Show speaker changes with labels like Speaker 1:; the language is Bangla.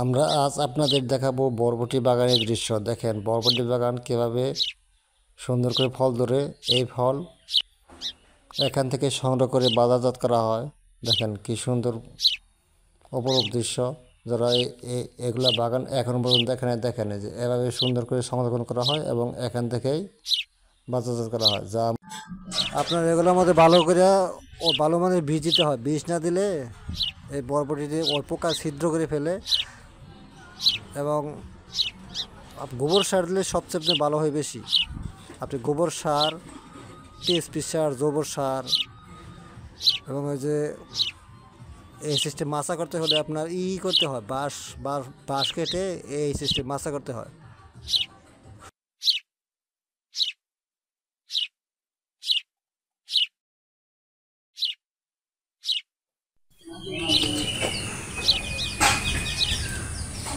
Speaker 1: আমরা আজ আপনাদের দেখাবো বরবটি বাগানের দৃশ্য। দেখেন বরবটি বাগান কিভাবে সুন্দর করে ফল ধরে। এই ফল এখান থেকে সংগ্রহ করে বাজারজাত করা হয়। দেখেন কি সুন্দর অপরূপ দৃশ্য। যারা এগুলা বাগান এখন পর্যন্ত এখানে দেখেন যে এভাবে সুন্দর করে সংরক্ষণ করা হয় এবং এখান থেকেই বাজারজাত করা হয়। যা আপনার এগুলোর মধ্যে ভালো করে ও ভালো মানের বীজ দিতে হয়। বীজ না দিলে এই বরবটিতে ওই পোকা ছিদ্র করে ফেলে। এবং গোবর সার দিলে সবচেয়ে ভালো হয় বেশি। আপনি গোবর সার, টিএসপি সার, গোবর সার এবং ওই যে এই সিস্টেম মাছা করতে হলে আপনার করতে হয়, বাঁশ বাঁশ কেটে এই সিস্টেম মাছা করতে হয়।